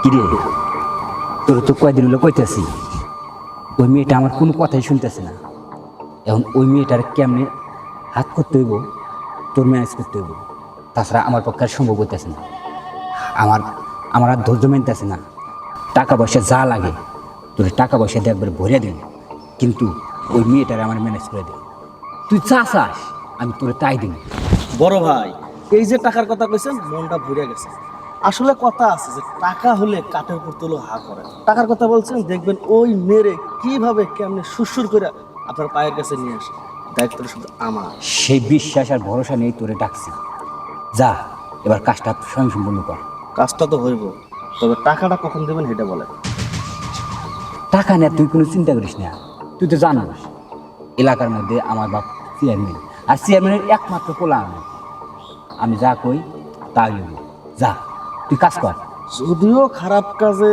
কিরে তোর তো কয়দিন হলো কইতেছি ওই মেয়েটা আমার কোনো কথাই শুনতেছে না। এখন ওই মেয়েটার কেমনে হাত করতে হইব তোর ম্যানেজ করতে হইব, তাছাড়া আমার পক্ষে আর সম্ভব হইতেছে না। আমার আর ধৈর্য মেনতেছে না। টাকা পয়সা যা লাগে তোর টাকা পয়সা দিয়ে একবার ভরিয়ে দিন, কিন্তু ওই মেয়েটারে আমার ম্যানেজ করে দে। তুই চা চাস আমি তোরে তাই দিন। বড় ভাই, এই যে টাকার কথা কইছেন মনটা ভরে গেছে। আসলে কথা আছে যে টাকা হলে কাঠের উপর তুলো হা করে। টাকার কথা বলছেন, দেখবেন ওই মেরে কিভাবে কেমনে সুরসুর করে আপনার পায়ের কাছে নিয়ে আসে। দায়িত্বটা শুধু আমার। সেই বিশ্বাস আর ভরসা নেই তোরে ডাকছি। যা এবার কাজটা স্বয়ং সম্পূর্ণ কর। কাজটা তো হইব, তবে টাকাটা কখন দেবেন সেটা বলেন। টাকা নিয়ে তুই কোনো চিন্তা করিস না। তুই তো জানোস এলাকার মধ্যে আমার বাপ চেয়ারম্যান, আর চেয়ারম্যানের একমাত্র পোলা আমি যা কই তাই হইব। যা তুই কাজ কর। যদিও খারাপ কাজে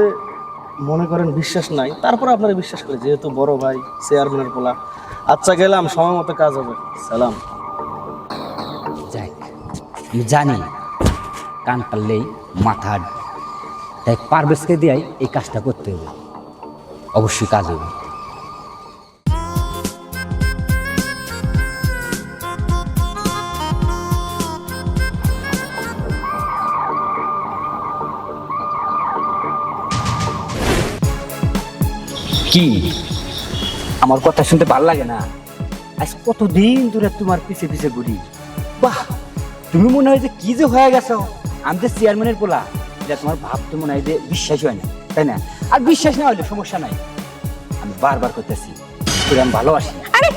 মনে করেন বিশ্বাস নাই, তারপর আপনারা বিশ্বাস করে, যেহেতু বড় ভাই চেয়ারম্যানের পোলা। আচ্ছা গেলাম, সময় মতো কাজ হবে। সালাম। যাই আমি জানি কান পারলেই মাথা, তাই পারভেজকে দিয়াই এই কাজটা করতে হবে। অবশ্যই কাজ হবে। কি আমার কথা শুনতে ভালো লাগে না? আজ কতদিন ধরে তোমার পিছে পিছে ঘুরি। বাহ, তুমি মনে হয় যে কি যে হয়ে গেছো। আমি যে চেয়ারম্যানের পোলা, এটা তোমার ভাবতে মনে হয় যে বিশ্বাস হয় না, তাই না? আর বিশ্বাস না হলে সমস্যা নাই। আমি বারবার করতেছি তোর আমি ভালোবাসি।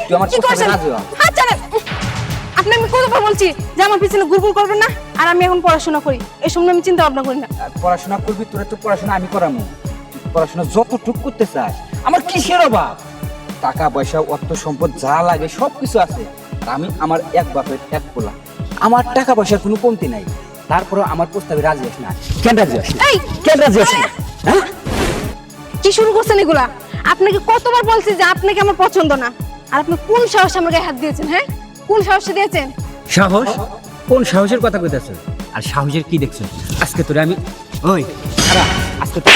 তুই আমার প্রস্তাবে রাজি হ। আপনি আমি কতবার বলছি যে আমার পিছনে ঘুরঘুর করবেন না, আর আমি এখন পড়াশোনা করি, এই সময় আমি চিন্তা ভাবনা করি না। আর পড়াশোনা করবি, তোরা তো পড়াশোনা আমি করামু। তুই পড়াশোনা যতটুকু করতে চাস, আমার কিসের অভাব? টাকা পয়সা অর্থ সম্পদ যা লাগে সব কিছু আছে। আর আমি আমার এক বাপের এক পোলা, আমার টাকা পয়সার কোনো কমতি নাই। তারপরে আমার প্রস্তাবে রাজি আস না। কেন রাজি আস না? এই কেন রাজি আস না? হ্যাঁ, কি শুরু করছেন এগুলা? আপনাকে কতবার বলছি যে আপনাকে আমার পছন্দ না, আর আপনি কোন সাহসে আমার গায়ে হাত দিয়েছেন? হ্যাঁ, কোন সাহসে দিয়েছেন? সাহস? কোন সাহসের কথা কইতাছ? আর সাহসের কি দেখছ? আজকে তোরে আমি ওই খারাপ আজকে তো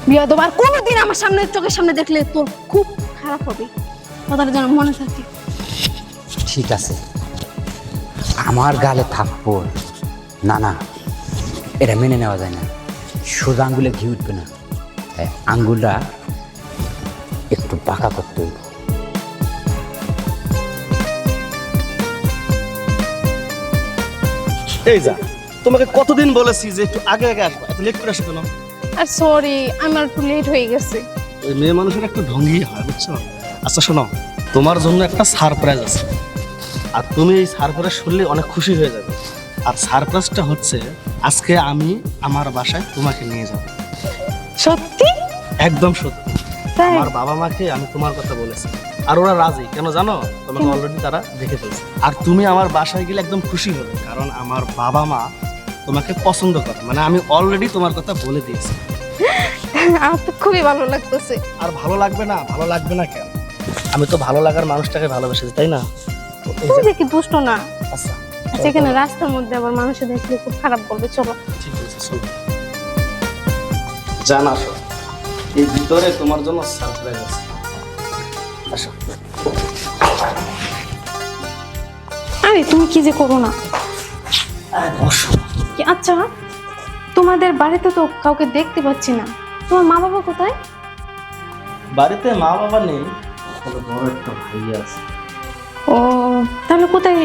বিয়াদব, আর কোনোদিন আমার সামনে চোখের সামনে দেখলে তোর খুব খারাপ হবে, কথাটা যেন মনে থাকে। ঠিক আছে, আমার গালে থাপ্পড় না না, এটা মেনে নেওয়া যায় না। সোজা আঙ্গুলে ঘি উঠবে না, তাই আঙ্গুলটা একটু বাঁকা করতে হইব। এই যা, তোমাকে কতদিন বলেছি যে একটু আগে আগে আসবা, এত লেট করে আসো কেন? আর সরি, আমার একটু লেট হয়ে গেছে। ওই মেয়ে মানুষের একটু ঢঙ্গি হয়, বুঝছো? আচ্ছা শোনো, তোমার জন্য একটা সারপ্রাইজ আছে, আর তুমি এই সারপ্রাইজ শুনলে অনেক খুশি হয়ে যাবে। আর সারপ্রাইজটা হচ্ছে আজকে আমি আমার বাসায় তোমাকে নিয়ে যাব। সত্যি? একদম সত্যি। তাই? আমার বাবা মাকে আমি তোমার কথা বলেছি, আর ওরা রাজি। কেন জানো? তোমাকে অলরেডি তারা দেখে ফেলছে। আর তুমি আমার বাসায় গেলে একদম খুশি হবে, কারণ আমার বাবা মা তোমাকে পছন্দ করে। মানে আমি অলরেডি তোমার কথা বলে দিয়েছি। আমার তো খুবই ভালো লাগতেছে। আর ভালো লাগবে না? ভালো লাগবে না কেন? আমি তো ভালো লাগার মানুষটাকে ভালোবেসেছি, তাই না? তো এই তুই যে- দেখি দুষ্ট না। আচ্ছা যেখানে রাস্তার মধ্যে আবার মানুষে দেখলে খুব খারাপ বলবে। চলো। ঠিক আছে, চলো। জান আসো, এই ভিতরে তোমার জন্য সারপ্রাইজ আছে। আসো। আরে তুমি কি যে করো না। বসো। আচ্ছা, তোমাদের বাড়িতে তো কাউকে দেখতে পাচ্ছি না, তোমার মা বাবা কোথায়? বাড়িতে মা বাবা নেই, তবে বড় একটা ভাই আছে। ও, তাহলে কোথায়?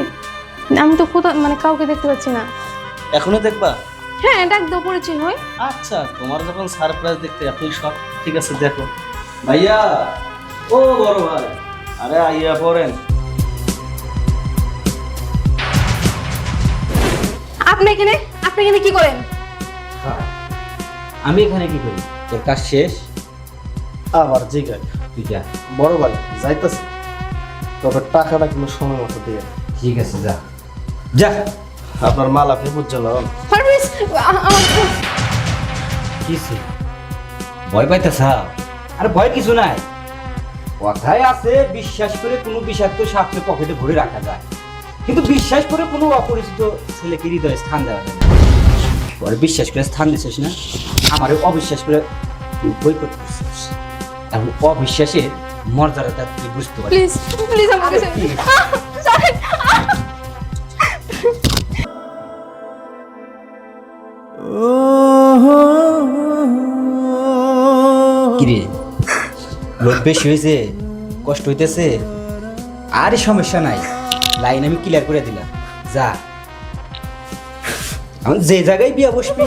আমি তো কোথাও মানে কাউকে দেখতে পাচ্ছি না। এখনই দেখবা? হ্যাঁ, ডাক দাও, পরিচয় হয়। আচ্ছা, তোমার যখন সারপ্রাইজ দেখতে এতই শখ, ঠিক আছে দেখো। ভাইয়া, ও বড় ভাই, আরে আইয়া পড়েন। আপনি এখানে কি করেন? আমি এখানে কি করি? তোর কাজ শেষ, আবার জিগায়। তুই যা। বড় ভাই যাইতেছে, তবে টাকাটা কিন্তু সময় মতো দিয়ে। ঠিক আছে, যা যা। আপনার মালা ফেপুর জন্য পারভেজ, আমার কিছু ভয় পাইতেছ? আরে ভয় কিছু নাই। কথায় আছে, বিশ্বাস করে কোনো বিষাক্ত সাপকে পকেটে ভরে রাখা যায়, কিন্তু বিশ্বাস করে কোনো অপরিচিত ছেলেকে হৃদয়ে স্থান দেওয়া যায় না। ওর বিশ্বাস করে স্থান দিছিস না, আমারে অবিশ্বাস করে তুই বয়কট করছিস। এখন অবিশ্বাসের মর্যাদাটা তুই বুঝতে পারছিস। প্লিজ প্লিজ আমাকে please। ছাড়েন। কিরে লোক বেশি হয়েছে, কষ্ট হইতেছে? আরে সমস্যা নাই, লাইন আমি ক্লিয়ার করে দিলাম। যা, এখন যে জায়গায় বিয়া বসবি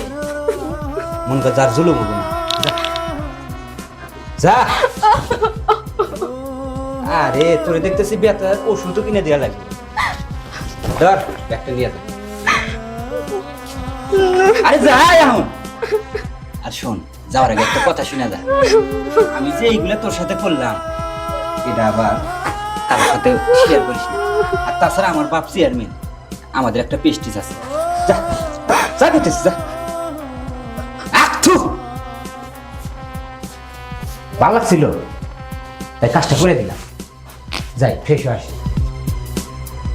মন কর যার জুলুম হবো না। যা, যা। আরে তোরে দেখতেছি ব্যথার ওষুধও কিনে দেওয়া লাগবে। ধর একটা নিয়ে যা। আরে যা এখন। আর শোন, যাওয়ার আগে একটা কথা শুনে যা। আমি যে এইগুলা তোর সাথে করলাম এটা আবার কারোর সাথে শেয়ার করিস না। আর তাছাড়া আমার বাপ চেয়ারম্যান, আমাদের একটা পেস্টিজ আছে। যা যা করতেছিস, যা। ভালো লাগছিল তাই কাজটা করে দিলাম। যাই, ফ্রেশ হয়ে আসি।